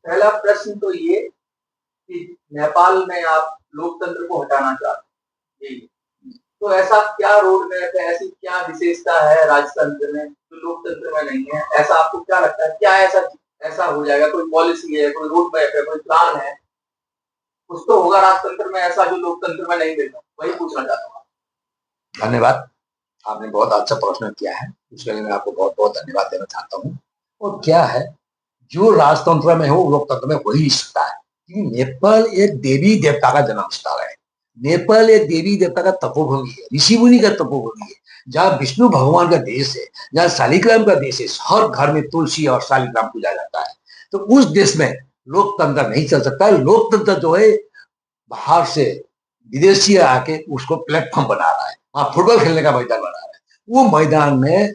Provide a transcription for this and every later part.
पहला प्रश्न तो ये कि नेपाल में आप लोकतंत्र को हटाना चाहते हैं, तो ऐसा क्या रोड मैप है, ऐसी क्या विशेषता है राजतंत्र में जो लोकतंत्र में नहीं है? ऐसा आपको क्या लगता है, क्या ऐसा ऐसा हो जाएगा? कोई पॉलिसी है, कोई रोड मैप है, कोई प्लान है? कुछ तो होगा राजतंत्र में ऐसा जो लोकतंत्र में नहीं मिलता, वही पूछना चाहता हूँ। धन्यवाद, आपने बहुत अच्छा प्रश्न किया है, उसके लिए मैं आपको बहुत बहुत धन्यवाद देना चाहता हूँ। और क्या है, जो राजतंत्र में हो लोकतंत्र में हो ही सकता है, क्योंकि नेपाल एक देवी देवता का जन्म स्थल है। नेपाल एक देवी देवता का तपोभूमि है, ऋषि मुनि का तपोभूमि है, जहाँ विष्णु भगवान का देश है, जहाँ शालिग्राम का देश है। हर घर में तुलसी और शालिग्राम पूजा जाता है। तो उस देश में लोकतंत्र नहीं चल सकता। लोकतंत्र जो है बाहर से विदेशी आके उसको प्लेटफॉर्म बना रहा है, वहां फुटबॉल खेलने का मैदान बना रहा है। वो मैदान में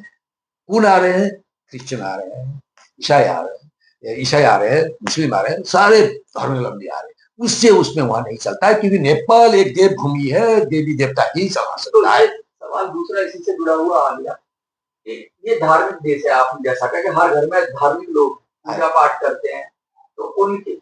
कौन आ रहे हैं? क्रिश्चियन आ रहे हैं, ईसाई आ रहे हैं, मुस्लिम आ रहे हैं, सारे धर्मावलंबी आ रहे हैं। उससे उसमें वहां नहीं चलता है, क्योंकि नेपाल एक देवभूमि है, देवी देवता ही चला सकता है। सवाल दूसरा इसी से जुड़ा हुआ आ गया, ये धार्मिक देश है, आपने जैसा कहा कि हर घर में धार्मिक लोग पूजा पाठ करते हैं, तो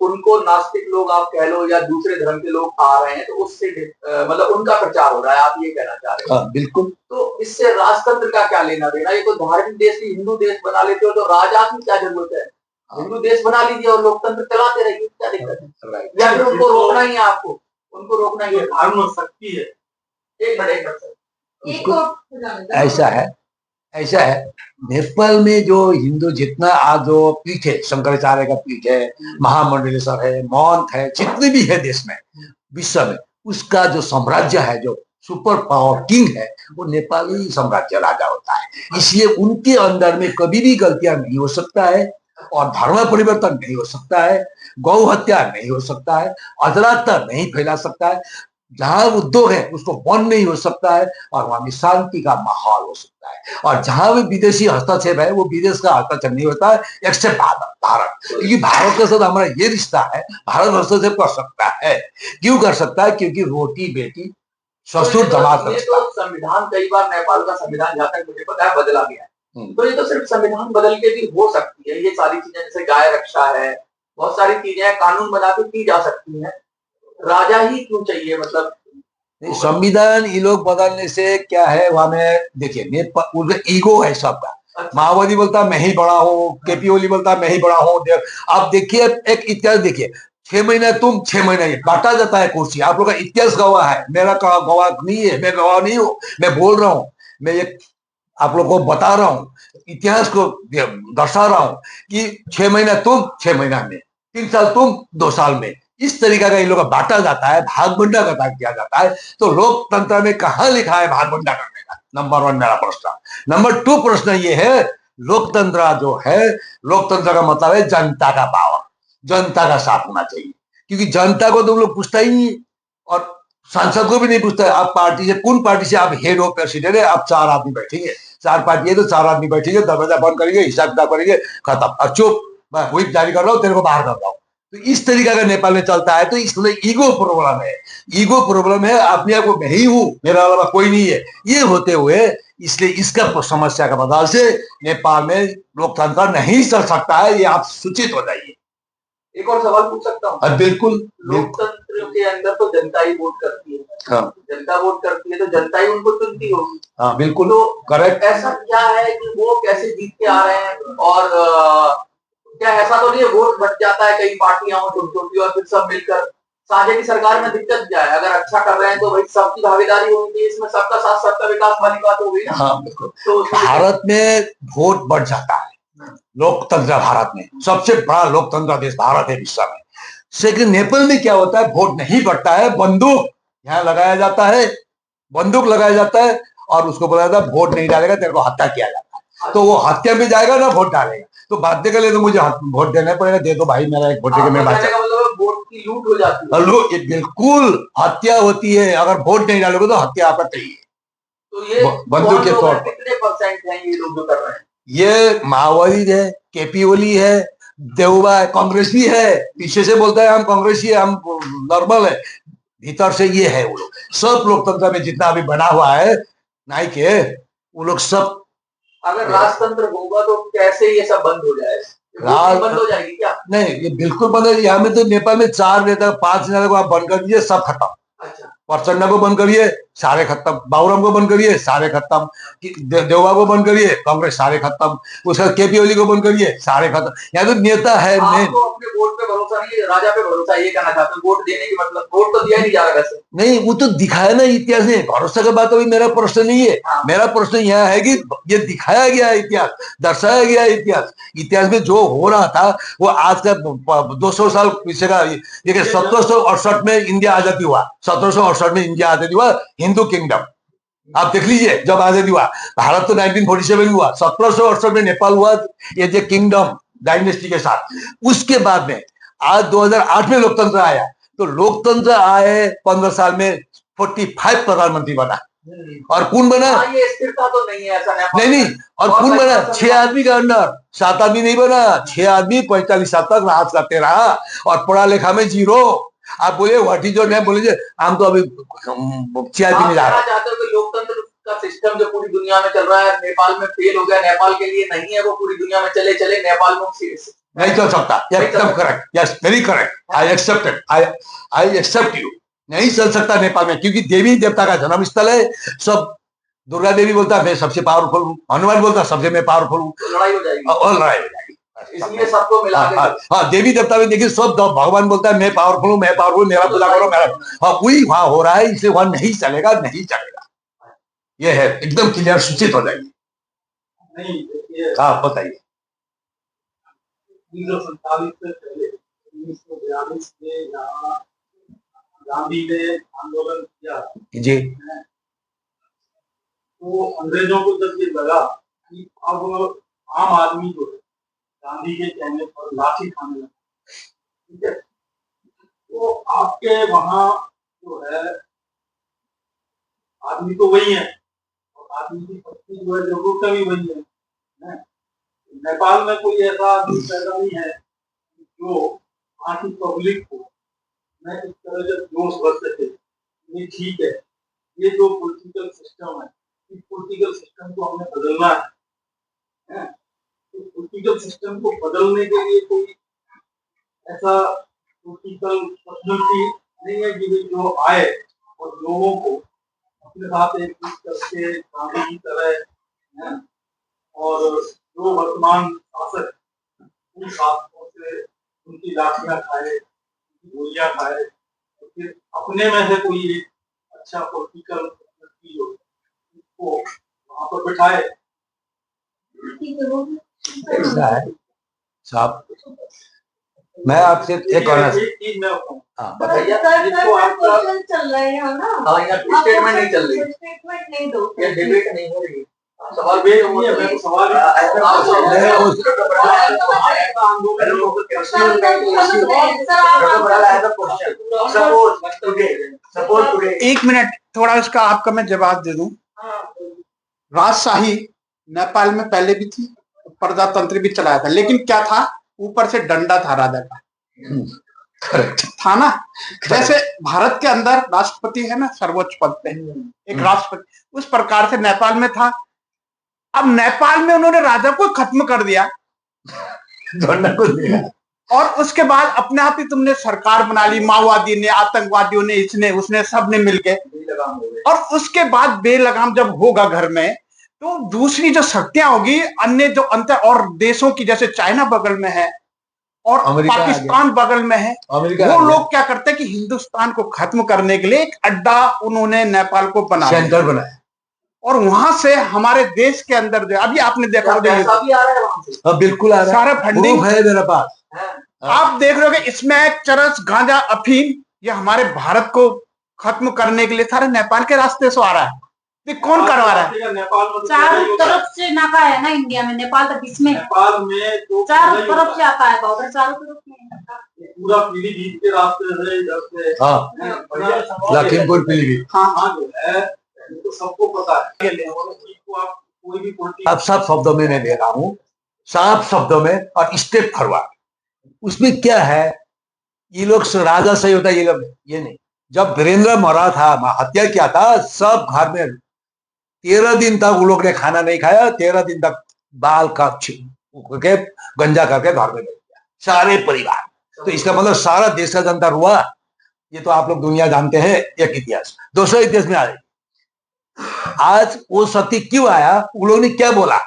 उनको नास्तिक लोग आप कह लो या दूसरे धर्म के लोग आ रहे हैं, तो उससे मतलब उनका प्रचार हो रहा है, आप ये कहना चाह रहे हैं? बिल्कुल। तो इससे राजतंत्र का क्या लेना देना? ये तो धार्मिक देश की हिंदू देश बना लेते हो, तो राजा की क्या जरूरत है? हिंदू देश बना लीजिए और लोकतंत्र चलाते रहिए, क्या दिक्कत है? या फिर उनको रोकना ही है? आपको उनको रोकना ही है? धर्म शक्ति है। एक मिनट ऐसा है, नेपाल में जो हिंदू जितना आज जो पीठ है, शंकराचार्य का पीठ है, महामंडलेश्वर है, महंत है, जितने भी है देश में, विश्व में, उसका जो साम्राज्य है, जो सुपर पावर किंग है, वो नेपाली साम्राज्य राजा होता है। इसलिए उनके अंदर में कभी भी गलतियां नहीं हो सकता है, और धर्म परिवर्तन नहीं हो सकता है, गौ हत्या नहीं हो सकता है, अराजकता नहीं फैला सकता है, जहां उद्योग है उसको बंद नहीं हो सकता है, और वहां में शांति का माहौल हो सकता है। और जहां भी विदेशी हस्तक्षेप है, वो विदेश का हस्तक्षेप नहीं होता है, एक्सेप्ट भारत। क्योंकि भारत के साथ हमारा ये रिश्ता है, भारत हस्तक्षेप कर सकता है। क्यों कर सकता है? क्योंकि रोटी बेटी ससुर जमात ये तो संविधान, कई बार नेपाल का संविधान जहाँ तक मुझे पता है बदला गया है, तो ये तो सिर्फ संविधान बदल के भी हो सकती है। ये सारी चीजें जैसे गाय रक्षा है, बहुत सारी चीजें कानून बना के की जा सकती है। राजा ही क्यों चाहिए? मतलब संविधान ये लोग बदलने से क्या है, वहां में देखिए उनका ईगो है सबका। माओवादी बोलता है मैं ही बड़ा हूँ, केपी ओली बोलता है मैं ही बड़ा हूँ। आप देखिए एक इतिहास देखिए, 6 महीना तुम 6 महीना ये काटा जाता है कुर्सी। आप लोग का इतिहास गवाह है, मेरा गवाह नहीं है, मैं गवाह नहीं हूँ, मैं बोल रहा हूँ, मैं एक आप लोग को बता रहा हूँ, इतिहास को दर्शा रहा हूँ कि 6 महीना तुम 6 महीना में, 3 साल तुम 2 साल में, इस तरीका का इन लोग बांटा जाता है, भाग बंटा किया जाता है। तो लोकतंत्र में कहां लिखा है भाग बंटा करने का? नंबर 1 मेरा प्रश्न। नंबर 2 प्रश्न ये है, लोकतंत्र जो है, लोकतंत्र का मतलब है जनता का पावर, जनता का साथ होना चाहिए। क्योंकि जनता को तुम लोग पूछता ही नहीं, और सांसद को भी नहीं पूछता है। आप पार्टी से, कौन पार्टी से आप हेड ऑफ प्रेसिडेंट है, आप 4 आदमी बैठेंगे, 4 पार्टी है तो 4 आदमी बैठेंगे, दरवाजा बंद करेंगे, हिसाब किताब करेंगे, खत्म, और चुप, मैं व्हिप जारी कर रहा हूँ, तेरे को बाहर कर रहा हूँ। तो इस तरीका का नेपाल में चलता है। तो इसलिए ईगो प्रॉब्लम है, ईगो प्रॉब्लम है। अपने आप को मैं ही हूँ, मेरा अलावा कोई नहीं है, ये होते हुए, इसलिए इसका समस्या का बदल से नेपाल में लोकतंत्र नहीं चल सकता है। ये आप सूचित हो जाइए। एक और सवाल पूछ सकता हूँ? बिल्कुल। लोकतंत्र के अंदर तो जनता ही वोट करती है। हाँ। जनता वोट करती है तो जनता ही उनको चुनती होगी। हाँ बिल्कुल, तो करेक्ट। ऐसा क्या है कि वो कैसे जीत के आ रहे हैं? और क्या ऐसा तो नहीं है वोट बट जाता है, कई पार्टियां हो छोटी और फिर सब मिलकर साझे की सरकार में दिक्कत क्या है? अगर अच्छा कर रहे हैं तो भाई सबकी भागीदारी होनी चाहिए, इसमें सबका साथ सबका विकास वाली बात हो गई ना। हाँ बिल्कुल। तो भारत में वोट बढ़ जाता है, लोकतंत्र भारत में सबसे बड़ा लोकतंत्र देश भारत है विश्व में। लेकिन नेपाल में क्या होता है, वोट नहीं बढ़ता है, बंदूक यहाँ लगाया जाता है, बंदूक लगाया जाता है, और उसको बोला जाता है वोट नहीं डालेगा तेरे को हत्या किया जाता है। तो वो हत्या में जाएगा ना वोट डालेगा, तो बाध्य के लिए तो मुझे वोट देना पड़ेगा, दे दो भाई मेरा एक वोट देकर मैं बात। वोट की लूट हो जाती है। बिल्कुल हत्या होती है, अगर वोट नहीं डालोगे तो हत्या आपका चाहिए। तो ये बंदूक के तौर पर कितने परसेंट है ये लोग जो कर रहे हैं? ये माओवादी है, केपी ओली है, देउबा है, कांग्रेस भी है। पीछे से बोलता है हम कांग्रेसी है, हम नॉर्मल है, भीतर से ये है। वो लोग सब लोकतंत्र में जितना भी बना हुआ है नाई के, वो लोग सब अगर राजतंत्र होगा तो कैसे ये सब बंद हो जाए? बंद हो जाएगी क्या? नहीं, ये बिल्कुल बंद है। यहाँ में तो नेपाल में 4 नेता 5 नेता को आप बंद कर दीजिए, सब खत्म। अच्छा, प्रचंड को बंद करिए, सारे खत्म। बाबूराम को बंद करिए, सारे खत्म। देवबा को बंद करिए, कांग्रेस सारे खत्म। उसका केपी ओली को बंद करिए, सारे खत्म। यहाँ तो नेता है मेन। आपको अपने वोट पे भरोसा नहीं है, राजा पे भरोसा है, ये कहना चाहते हैं? वोट देने की मतलब वोट तो दिया ही नहीं जा रहा वैसे। नहीं, वो तो दिखाया ना इतिहास में। भरोसा का बात अभी मेरा प्रश्न नहीं है। हाँ। मेरा प्रश्न यह है कि ये दिखाया गया है इतिहास, दर्शाया गया है इतिहास। इतिहास में जो हो रहा था वो आज का 200 साल पीछे का। ये 1768 में इंडिया आजादी हुआ, 1768 में इंडिया आजादी हुआ, हिंदू किंगडम। आप देख लीजिए, जब आजादी हुआ। भारत तो 1947 में हुआ, 1768 में नेपाल हुआ, ये जो किंगडम डायनेस्टी के साथ। उसके बाद में आज 2008 में लोकतंत्र आया। तो लोकतंत्र आए 15 साल में 45 प्रधानमंत्री बना। और कौन बना? ये स्थिरता तो नहीं है ऐसा। नहीं, और कौन बना? 6 आदमी का अंडर, 7 आदमी नहीं बना। 6 आदमी 45 साल तक राज करते रहा, और पढ़ा लिखा में 0। आप बोले व्हाट इज योर नेम, बोले हम तो अभी CRP में जा रहे हैं। चाहते हो कि लोकतंत्र का सिस्टम जो पूरी दुनिया में चल रहा है नेपाल में फेल हो गया, नेपाल के लिए नहीं है, वो पूरी दुनिया में चले नेपाल में नहीं चल सकता। एकदम correct, yes, very correct. I accept it, I accept you. नहीं चल सकता नेपाल में, क्योंकि देवी देवता का जन्म स्थल है। सब दुर्गा देवी बोलता मैं सबसे पावरफुल हूँ, हनुमान बोलता सबसे मैं पावरफुल हूँ। लड़ाई हो जाएगी, और लड़ाई हो जाएगी। इसलिए सबको मिला के हाँ, देवी देवता में देखिए, सब भगवान बोलता है मैं पावरफुल हूँ, मैं पावरफुल, मेरा पूजा करो, मेरा। हाँ, वही वहां हो रहा है, इसलिए वहां नहीं चलेगा, नहीं चलेगा। ये है, एकदम क्लियर, सूचित हो जाएगी। हाँ, बताइए। 1947 से पहले 1942 में यहाँ गांधी ने आंदोलन किया जी। तो अंग्रेजों को जब ये लगा कि अब आम आदमी जो है गांधी के कहने पर लाठी खाने लगा, ठीक है, तो आपके वहाँ जो है आदमी तो वही है, और आदमी की पत्नी जो है जरूरतें भी वही है। नेपाल में कोई ऐसा आदमी पैदा नहीं है जो वहाँ की पब्लिक को मैं इस तरह से जोश भर सके। ये ठीक है, ये जो पॉलिटिकल सिस्टम है, इस पॉलिटिकल सिस्टम को हमें बदलना है। तो पॉलिटिकल सिस्टम को बदलने के लिए कोई ऐसा पॉलिटिकल पर्सनैलिटी नहीं है कि जो आए और लोगों को अपने साथ एक करके गांधी की तरह, और जो वर्तमान शासक उन शासकों से उनकी लाठियां खाए, उनकी गोलियां खाए, तो फिर अपने में से कोई एक अच्छा पॉलिटिकल हो उसको वहां पर बिठाए। साहब, मैं आपसे एक चीज मैं बताइए, चल रहा है ना। हाँ, यहाँ स्टेटमेंट नहीं चल रही, स्टेटमेंट नहीं दो, ये डिबेट नहीं हो रही। सवाल भी नहीं है, मैं सवाल एक मिनट, थोड़ा इसका आपका मैं जवाब दे दूं। राजशाही नेपाल में पहले भी थी, प्रजातंत्र भी चलाया था, लेकिन क्या था, ऊपर से डंडा था राजा का, था ना। जैसे भारत के अंदर राष्ट्रपति है ना, सर्वोच्च पद पे एक राष्ट्रपति, उस प्रकार से नेपाल में था। अब नेपाल में उन्होंने राजा को खत्म कर दिया, डंडा को दिया, और उसके बाद अपने आप ही तुमने सरकार बना ली, माओवादी ने, आतंकवादियों ने, इसने उसने, सब ने मिलके। और उसके बाद बेलगाम जब होगा घर में, तो दूसरी जो शक्तियां होगी, अन्य जो अंतर और देशों की, जैसे चाइना बगल में है और पाकिस्तान बगल में है, वो लोग क्या करते हैं कि हिंदुस्तान को खत्म करने के लिए एक अड्डा उन्होंने नेपाल को सेंटर बनाया, और वहां से हमारे देश के अंदर जो अभी आपने देखा होगा, बिल्कुल आ रहा है, सारा फंडिंग है मेरे पास। आप देख रहे हो कि स्मैक, चरस, गांजा, अफीम, ये हमारे भारत को खत्म करने के लिए सारे नेपाल के रास्ते से आ रहा है। ये कौन करवा रहा है? चारों तरफ से नाका है ना इंडिया में, नेपाल तो बीच में, नेपाल में तो चारों तरफ से आता है पाउडर, चारों तरफ में पूरा पीलीभीत के रास्ते से, इधर से, हाँ, लखीमपुर पीलीभीत, हाँ जो है, तो सबको पता है। कोई भी अब सब शब्दों में मैं दे रहा हूँ, साफ शब्दों में, और स्टेप फॉरवर्ड। उसमें क्या है, ये लोग राजा सही होता है, ये लोग ये नहीं। जब वीरेंद्र मरा था, हत्या किया था, सब घर में 13 दिन तक वो लोग ने खाना नहीं खाया, 13 दिन तक बाल का के गंजा करके घर में बैठ गया सारे परिवार। तो इसका मतलब सारा देश का जनता रुआ। ये तो आप लोग दुनिया जानते हैं एक इतिहास। दूसरा इतिहास में आ रही, आज वो सत्य क्यों आया, उन लोगों ने क्या बोला।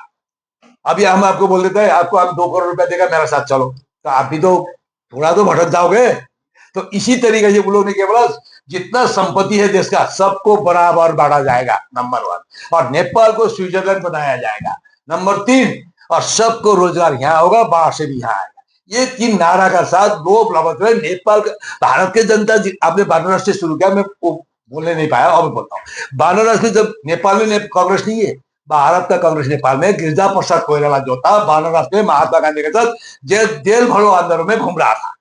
अभी हम आपको बोल देते हैं आपको आप 2 करोड़ रुपया देगा मेरे साथ चलो, तो आप भी तो थोड़ा तो भटक जाओगे। तो इसी तरीके से उन लोगों ने क्या बोला, जितना संपत्ति है देश का सबको बराबर बांटा जाएगा, नंबर 1। और नेपाल को स्विट्जरलैंड बनाया जाएगा, नंबर 3। और सबको रोजगार यहाँ होगा, बाहर से भी यहाँ आएगा। ये 3 नारा का साथ लोग लगभग नेपाल का भारत के जनता, आपने बनारस से शुरू किया, मैं बोलने नहीं पाया, अब बोलता हूँ। बनारस में जब नेपाल में कांग्रेस नहीं है, भारत का कांग्रेस नेपाल में गिरिजा प्रसाद कोइराला जो था बनारस में महात्मा गांधी के साथ जेल भरो आंदोलन में घूम रहा था,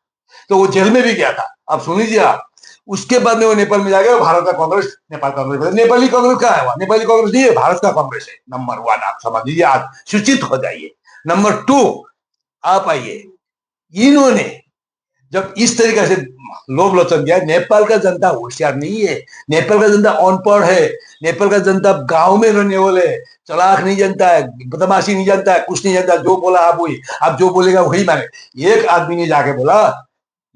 तो वो जेल में भी गया था। अब सुन लीजिए आप, उसके बाद में वो नेपाल में जाके भारत का कांग्रेस नेपाल कांग्रेस, नेपाली कांग्रेस क्या है, नेपाली कांग्रेस नहीं है, भारत का कांग्रेस है। नंबर 1 आप समझ लीजिए, आज सूचित हो जाइए। नंबर 2 आप आइए, इन्होंने जब इस तरीके से लोभ लोचन किया, नेपाल का जनता होशियार नहीं है, नेपाल का जनता अनपढ़ है, नेपाल का जनता गांव में रहने वाले, चलाक नहीं जानता है, बदमाशी नहीं जानता है, कुछ नहीं जानता, जो बोला आप वही, आप जो बोलेगा वही माने। एक आदमी ने जाके बोला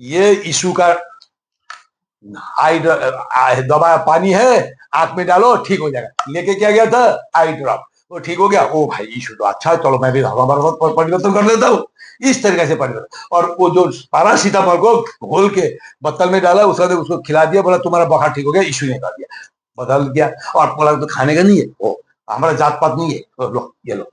ये इशू का दवा पानी है, आंख में डालो ठीक हो जाएगा, लेके क्या गया था आई ड्रॉप, वो ठीक हो गया। ओ भाई इशू तो अच्छा, चलो मैं भी परिवर्तन कर लेता हूँ, इस तरीके से परिवर्तन। और वो जो पैरासीटामोल को घोल के बोतल में डाला, उसको खिला दिया, बोला तुम्हारा बुखार ठीक हो गया, इशू नहीं कर दिया, बदल गया। और बोला तो खाने का नहीं है, वो हमारा जात पात नहीं है, तो लो ये लो।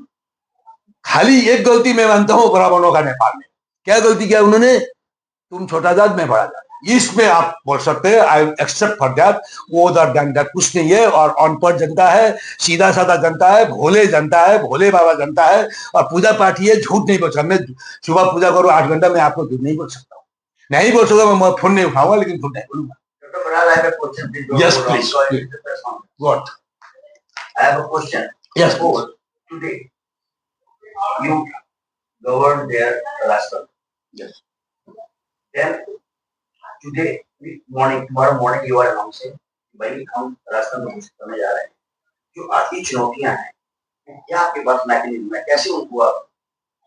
खाली एक गलती मैं मानता हूँ ब्राह्मणों का नेपाल में, क्या गलती किया उन्होंने, तुम छोटा जात मैं बड़ा जात, इसमें आप बोल सकते हैं आई एक्सेप्ट फॉर दैट, वो दैट कुछ नहीं है। और अनपढ़ जनता है, सीधा साधा जनता है, भोले जनता है, भोले बाबा जनता है, और पूजा पाठ ही है, झूठ नहीं बोल सकता। मैं सुबह पूजा करूँ 8 घंटा, मैं आपको झूठ नहीं बोल सकता हूँ, नहीं बोल सकता, मैं फोन नहीं उठाऊंगा, लेकिन झूठ नहीं बोलूंगा। Yes, please. What? I have a question. Yes, Suppose today you govern their rascal. Yes. Then today tomorrow morning you are announcing भाई हम रास्ता में घोषित करने जा रहे हैं। जो आती चुनौतियां हैं, क्या आपके पास मैकेनिज्म है, कैसे उनको आप,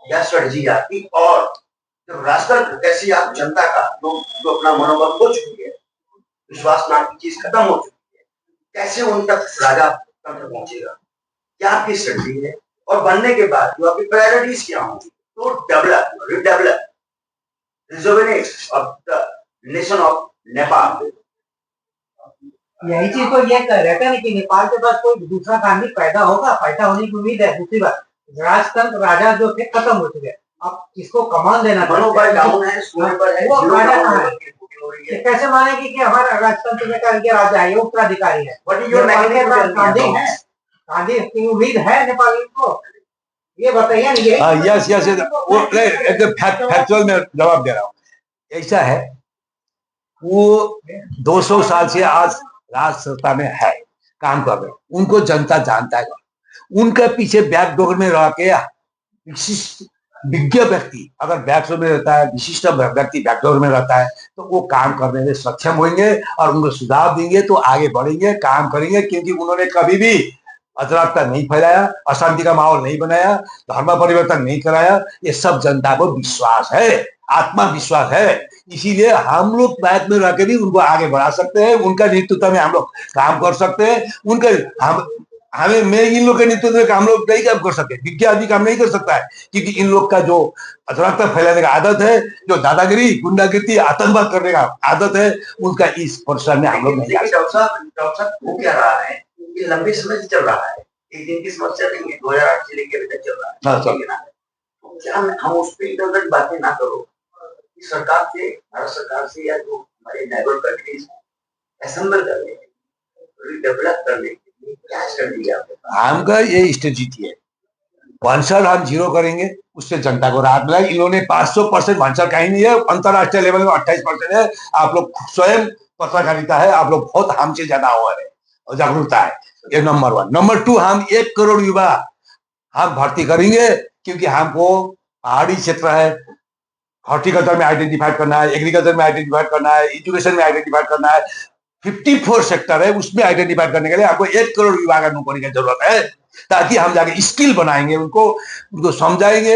क्या स्ट्रेटजी आपकी, और जब रास्ता कैसे आप जनता का जो अपना मनोबल खो चुकी है, विश्वास नाम की चीज खत्म हो चुकी है, कैसे उन तक राजा तंत्र पहुंचेगा, क्या आपकी स्ट्रेटजी है, और बनने के बाद जो आपकी प्रायोरिटीज क्या होंगी, तो develop redevelop rejuvenate of the nation of Nepal. यही चीज तो ये कह रहे थे ना कि नेपाल के पास कोई दूसरा गांधी पैदा होगा, पैदा होने की उम्मीद है। दूसरी बात, राजतंत्र राजा जो थे खत्म हो चुके, अब किसको कमान देना, मनोबल डाउन है, पर है, वो राजा कहाँ है, कैसे मानेगी कि हमारा राजतंत्र में का राजा है, ये उत्तराधिकारी है। गांधी है, गांधी की उम्मीद है नेपाली को, ये बताइए नहीं। यस यस, वो एकदम फैक्चुअल में जवाब दे रहा हूँ। ऐसा है, वो 200 साल से आज राज सत्ता में है, काम कर रहे, उनको जनता जानता है। उनके पीछे बैकडोर में रह के विशिष्ट विज्ञ व्यक्ति अगर बैकडोर में रहता है, विशिष्ट व्यक्ति बैकडोर में रहता है, तो वो काम करने में सक्षम होंगे और उनको सुझाव देंगे तो आगे बढ़ेंगे, काम करेंगे। क्योंकि उन्होंने कभी भी अराजकता नहीं फैलाया, अशांति का माहौल नहीं बनाया, धर्म परिवर्तन नहीं कराया। ये सब जनता को विश्वास है, आत्मविश्वास है। इसीलिए हम लोग बैक में रहकर भी उनको आगे बढ़ा सकते हैं, उनका नेतृत्व में हम लोग काम कर सकते हैं। उनके हमें मैं इन लोग के नेतृत्व में हम लोग नहीं काम कर सकते, विज्ञ आदमी काम नहीं कर सकता है, क्योंकि इन लोग का जो अराजकता फैलाने का आदत है, जो दादागिरी, गुंडागिरी, आतंकवाद करने का आदत है, उनका इस परिसर में हम लोग नहीं। डॉक्टर साहब वो क्या रहा है, ये लंबे समय से चल रहा है, एक दिन की समस्या नहीं है, 2008 से लेकर अभी तक चल रहा है। क्या हम उस पर इधर बातें ना करो, सरकार से, भारत सरकार से, या जो हमारे नेबर कंट्रीज असेंबल करने, रिडेवलप करने के लिए क्या स्ट्रेटजी है आपके पास? हमका ये स्ट्रेटजी है, वंशर हम 0 करेंगे, उससे जनता को राहत मिलेगी। इन्होंने 500% वंशर कहीं नहीं है, अंतरराष्ट्रीय लेवल में 28% है। आप लोग स्वयं पत्रकारिता है, आप लोग बहुत हमसे ज्यादा अवेयर है और जागरूकता है, ये नंबर 1। नंबर 2, हम 1 करोड़ युवा हम भर्ती करेंगे, क्योंकि हमको पहाड़ी क्षेत्र है, हॉर्टिकल्चर में आइडेंटिफाइड करना है, एग्रीकल्चर में आइडेंटिफाइड करना है, एजुकेशन में आइडेंटिफाइड करना है, 54 सेक्टर है, उसमें आइडेंटिफाई करने के लिए आपको 1 करोड़ युवा का नौकरी की जरूरत है, ताकि हम जाके स्किल बनाएंगे, उनको समझाएंगे,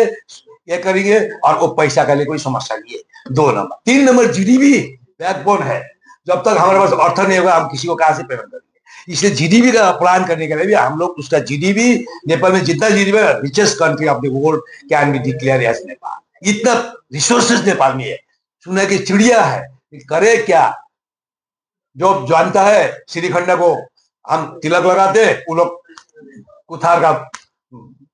ये करेंगे, और वो पैसा का लिए कोई समस्या नहीं है। 2 नंबर। 3 नंबर जीडीपी बैकबोन है। जब तक हमारे पास अर्थ नहीं होगा, हम किसी को कहां से पेमेंट करेंगे? इसलिए जीडीपी का प्लान करने के लिए भी हम लोग उसका जीडीपी, नेपाल में जितना जीडीपी है, richest country of the world can be declare as Nepal. इतना रिसोर्सेज नेपाल में है। सुना कि चिड़िया है, करे क्या? जो जानता है श्रीखंड को हम तिलक लगाते, वो लोग कुथार का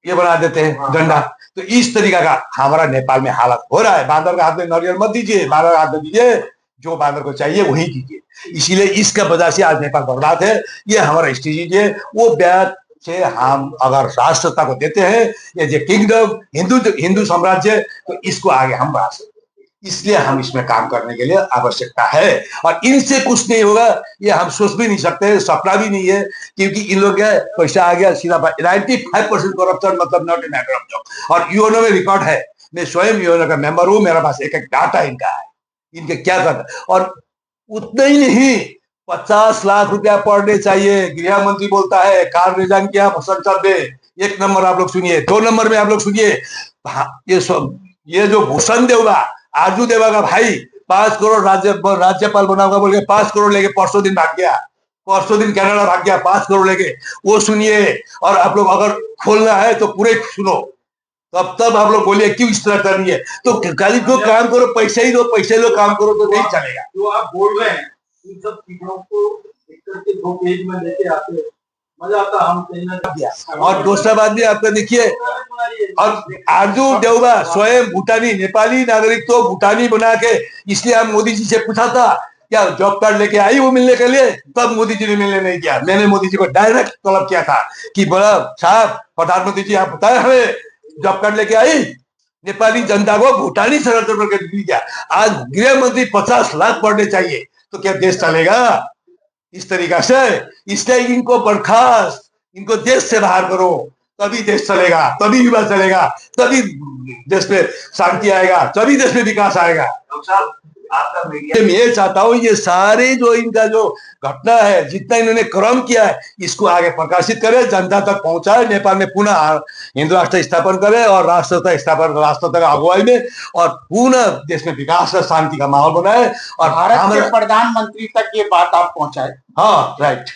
ये बना देते हैं डंडा। तो इस तरीका का हमारा नेपाल में हालत हो रहा है। बांदर का हाथ में नारियल मत दीजिए, बांदर का हाथ में दीजिए, जो बांदर को चाहिए वही दीजिए। इसीलिए इसका वजह से आज नेपाल बर्बाद है। ये हमारा स्ट्रेटेजी है। वो ब्याज से हम अगर राष्ट्रता को देते हैं, ये जो किंगडम हिंदू साम्राज्य, तो इसको आगे हम बढ़ा सकते हैं। इसलिए हम इसमें काम करने के लिए आवश्यकता है, और इनसे कुछ नहीं होगा, ये हम सोच भी नहीं सकते, सपना भी नहीं है, क्योंकि इन लोग का पैसा आ गया सीधा। 95% करप्शन मतलब not a matter of job. और यूएनओ में रिकॉर्ड है, मैं स्वयं यूएनओ का मेंबर हूं, मेरे पास एक डाटा इनका है, इनके क्या करना। और उतना ही नहीं, 50 लाख रुपया पर डे चाहिए। गृह मंत्री बोलता है, कार निजाम किया संसद में। 1 नंबर आप लोग सुनिए। 2 नंबर में आप लोग सुनिए, ये जो भूषण देवगा, आरजू देवा का भाई 5 करोड़ राज्यपाल बनाऊंगा बोल के 5 करोड़ लेके परसों दिन भाग गया, परसों दिन कनाडा भाग गया 5 करोड़ लेके। वो सुनिए, और आप लोग अगर खोलना है तो पूरे सुनो, तब आप लोग बोलिए क्यों इस तरह करनी है। तो खाली जो काम करो, पैसे ही दो, पैसे लो, काम करो तो नहीं चलेगा। जो आप बोल रहे हैं इन सब चीजों को एक करके 2 पेज में लेके आते हैं, मजा आता। हम और दूसरा बात भी आपका देखिए, और आरजू देवगा स्वयं भूटानी, नेपाली नागरिक तो भूटानी बना के, इसलिए हम मोदी जी से पूछा था क्या जॉब कार्ड लेके आई वो मिलने के लिए, तब मोदी जी ने मिलने नहीं किया। मैंने मोदी जी को डायरेक्ट तलब किया था कि बोला साहब प्रधानमंत्री जी आप बताए हमें जॉब कार्ड लेके आई, नेपाली जनता को भूटानी शरत करके दी क्या। आज गृह मंत्री 50 लाख पर डे चाहिए, तो क्या देश चलेगा इस तरीका से? इसलिए इनको बर्खास्त, इनको देश से बाहर करो, तभी देश चलेगा, तभी युवा चलेगा, तभी देश में शांति आएगा, तभी देश में विकास आएगा। आपका मीडिया मैं ये चाहता हूँ ये सारे जो इनका जो घटना है, जितना इन्होंने क्रम किया है, इसको आगे प्रकाशित करे, जनता तक पहुंचाए, नेपाल में पुनः हिंदू राष्ट्र स्थापन करे, और राष्ट्रता स्थापन, राष्ट्रता का अगुवाई में, और पुनः देश में विकास और शांति का माहौल बनाए, और भारत के प्रधानमंत्री तक ये बात आप पहुंचाए। हाँ राइट।